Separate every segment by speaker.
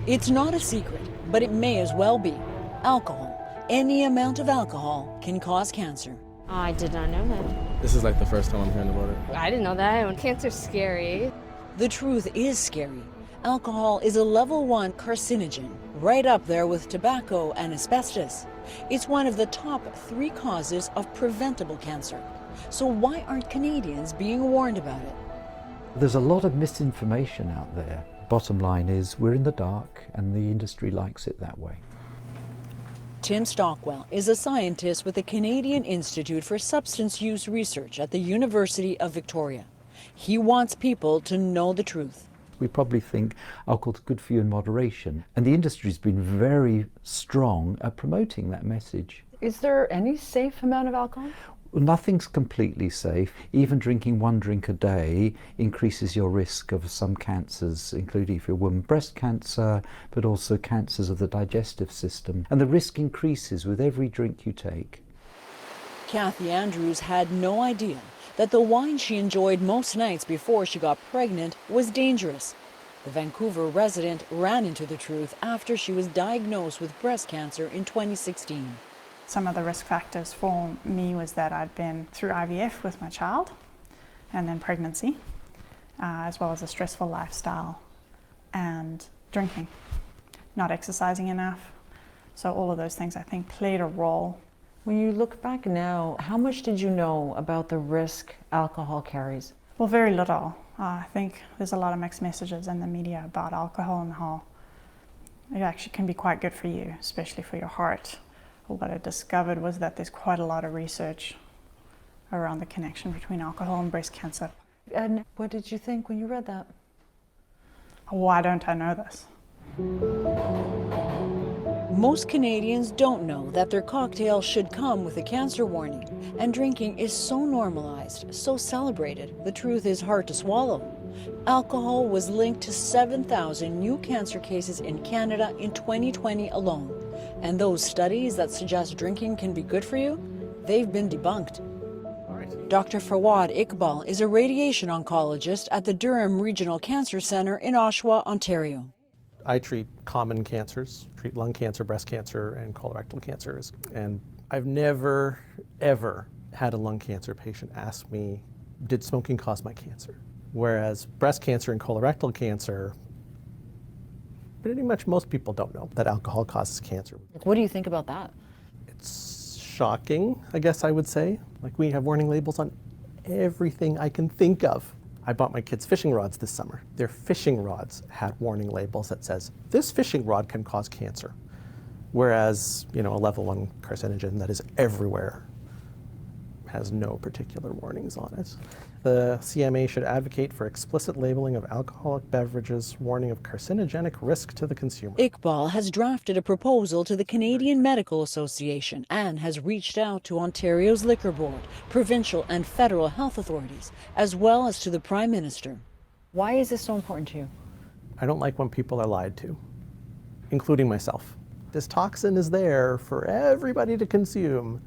Speaker 1: It's not a secret, but it may as well be. Alcohol. Any amount of alcohol can cause cancer.
Speaker 2: I did not know that.
Speaker 3: This is like the first time I'm hearing about it.
Speaker 2: I didn't know that. Cancer's scary.
Speaker 1: The truth is scary. Alcohol is a level 1 carcinogen, right up there with tobacco and asbestos. It's one of the top 3 causes of preventable cancer. So why aren't Canadians being warned about it?
Speaker 4: There's a lot of misinformation out there. Bottom line is we're in the dark and the industry likes it that way.
Speaker 1: Tim Stockwell is a scientist with the Canadian Institute for Substance Use Research at the University of Victoria. He wants people to know the truth.
Speaker 4: We probably think alcohol's good for you in moderation, and the industry's been very strong at promoting that message.
Speaker 5: Is there any safe amount of alcohol?
Speaker 4: Nothing's completely safe. Even drinking 1 drink a day increases your risk of some cancers, including for a woman, breast cancer, but also cancers of the digestive system. And the risk increases with every drink you take.
Speaker 1: Kathy Andrews had no idea that the wine she enjoyed most nights before she got pregnant was dangerous. The Vancouver resident ran into the truth after she was diagnosed with breast cancer in 2016.
Speaker 6: Some of the risk factors for me was that I'd been through IVF with my child and then pregnancy, as well as a stressful lifestyle and drinking, not exercising enough. So all of those things I think played a role.
Speaker 5: When you look back now, how much did you know about the risk alcohol carries?
Speaker 6: Well, very little. I think there's a lot of mixed messages in the media about alcohol and how it actually can be quite good for you, especially for your heart. What I discovered was that there's quite a lot of research around the connection between alcohol and breast cancer.
Speaker 5: And what did you think when you read that?
Speaker 6: Why don't I know this?
Speaker 1: Most Canadians don't know that their cocktail should come with a cancer warning, and drinking is so normalized, so celebrated, the truth is hard to swallow. Alcohol was linked to 7,000 new cancer cases in Canada in 2020 alone. And those studies that suggest drinking can be good for you, they've been debunked. Dr. Fawad Iqbal is a radiation oncologist at the Durham Regional Cancer Centre in Oshawa, Ontario.
Speaker 7: I treat common cancers, treat lung cancer, breast cancer, and colorectal cancers. And I've never, ever had a lung cancer patient ask me, did smoking cause my cancer? Whereas breast cancer and colorectal cancer, pretty much most people don't know that alcohol causes cancer.
Speaker 5: What do you think about that?
Speaker 7: It's shocking, I guess I would say. Like, we have warning labels on everything I can think of. I bought my kids fishing rods this summer. Their fishing rods had warning labels that says, this fishing rod can cause cancer. Whereas, a level 1 carcinogen that is everywhere has no particular warnings on it. The CMA should advocate for explicit labeling of alcoholic beverages, warning of carcinogenic risk to the consumer.
Speaker 1: Iqbal has drafted a proposal to the Canadian Medical Association and has reached out to Ontario's Liquor Board, provincial and federal health authorities, as well as to the Prime Minister.
Speaker 5: Why is this so important to you?
Speaker 7: I don't like when people are lied to, including myself. This toxin is there for everybody to consume,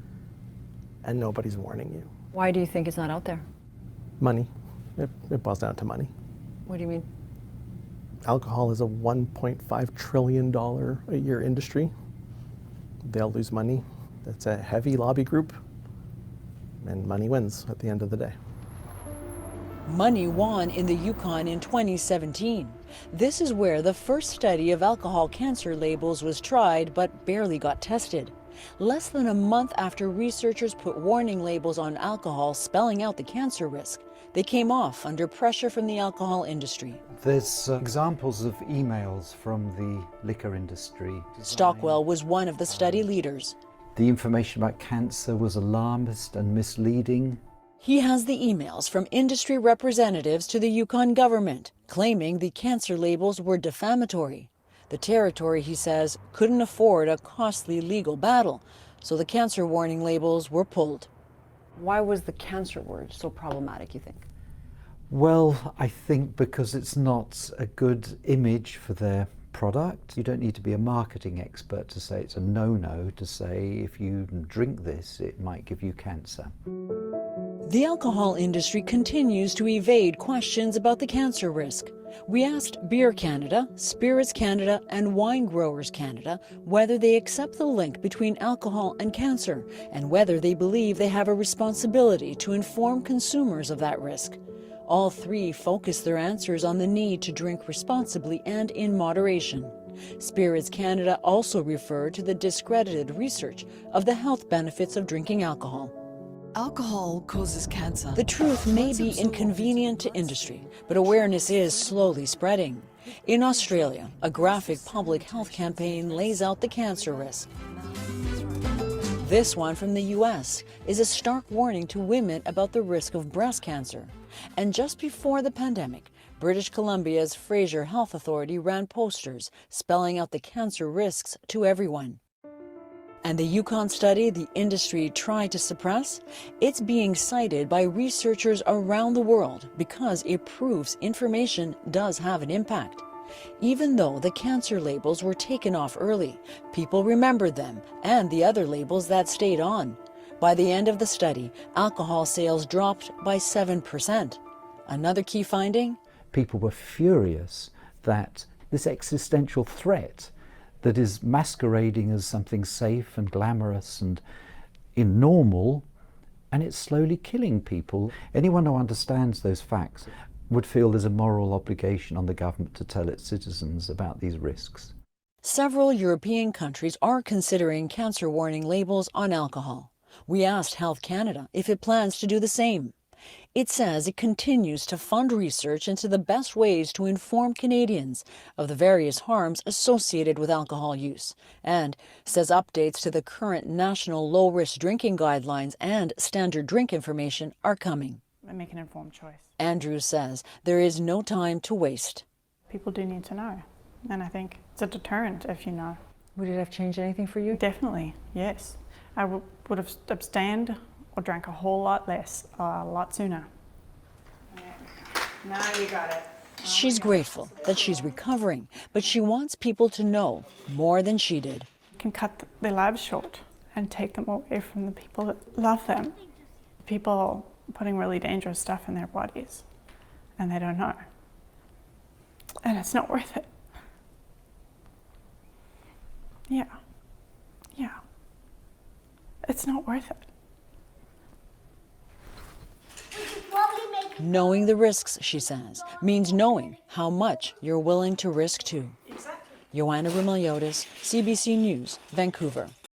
Speaker 7: and nobody's warning you.
Speaker 5: Why do you think it's not out there?
Speaker 7: Money. It boils down to money.
Speaker 5: What do you mean?
Speaker 7: Alcohol is a $1.5 trillion a year industry. They'll lose money. That's a heavy lobby group, and money wins at the end of the day.
Speaker 1: Money won in the Yukon in 2017. This is where the first study of alcohol cancer labels was tried but barely got tested. Less than a month after researchers put warning labels on alcohol spelling out the cancer risk, they came off under pressure from the alcohol industry.
Speaker 4: There's examples of emails from the liquor industry.
Speaker 1: Stockwell was one of the study leaders.
Speaker 4: The information about cancer was alarmist and misleading.
Speaker 1: He has the emails from industry representatives to the Yukon government, claiming the cancer labels were defamatory. The territory, he says, couldn't afford a costly legal battle, so the cancer warning labels were pulled.
Speaker 5: Why was the cancer word so problematic, you think?
Speaker 4: Well, I think because it's not a good image for their product. You don't need to be a marketing expert to say it's a no-no to say if you drink this, it might give you cancer.
Speaker 1: The alcohol industry continues to evade questions about the cancer risk. We asked Beer Canada, Spirits Canada, and Wine Growers Canada whether they accept the link between alcohol and cancer and whether they believe they have a responsibility to inform consumers of that risk. All three focused their answers on the need to drink responsibly and in moderation. Spirits Canada also referred to the discredited research of the health benefits of drinking alcohol.
Speaker 8: Alcohol causes cancer.
Speaker 1: The truth may be inconvenient to industry, but awareness is slowly spreading. In Australia, a graphic public health campaign lays out the cancer risk. This one from the US is a stark warning to women about the risk of breast cancer. And just before the pandemic, British Columbia's Fraser Health Authority ran posters spelling out the cancer risks to everyone. And the Yukon study the industry tried to suppress? It's being cited by researchers around the world because it proves information does have an impact. Even though the cancer labels were taken off early, people remembered them and the other labels that stayed on. By the end of the study, alcohol sales dropped by 7%. Another key finding?
Speaker 4: People were furious that this existential threat that is masquerading as something safe and glamorous and normal, and it's slowly killing people. Anyone who understands those facts would feel there's a moral obligation on the government to tell its citizens about these risks.
Speaker 1: Several European countries are considering cancer warning labels on alcohol. We asked Health Canada if it plans to do the same. It says it continues to fund research into the best ways to inform Canadians of the various harms associated with alcohol use, and says updates to the current national low-risk drinking guidelines and standard drink information are coming.
Speaker 6: And make an informed choice.
Speaker 1: Andrews says there is no time to waste.
Speaker 6: People do need to know, and I think it's a deterrent if you know.
Speaker 5: Would it have changed anything for you?
Speaker 6: Definitely, yes. I would have abstained or drank a whole lot less, a lot sooner. Now you got it.
Speaker 1: She's grateful that she's recovering, but she wants people to know more than she did.
Speaker 6: Can cut their lives short and take them away from the people that love them. People putting really dangerous stuff in their bodies, and they don't know. And it's not worth it. Yeah. It's not worth it.
Speaker 1: Knowing the risks, she says, means knowing how much you're willing to risk too. Joanna Rumiliotis, CBC News, Vancouver.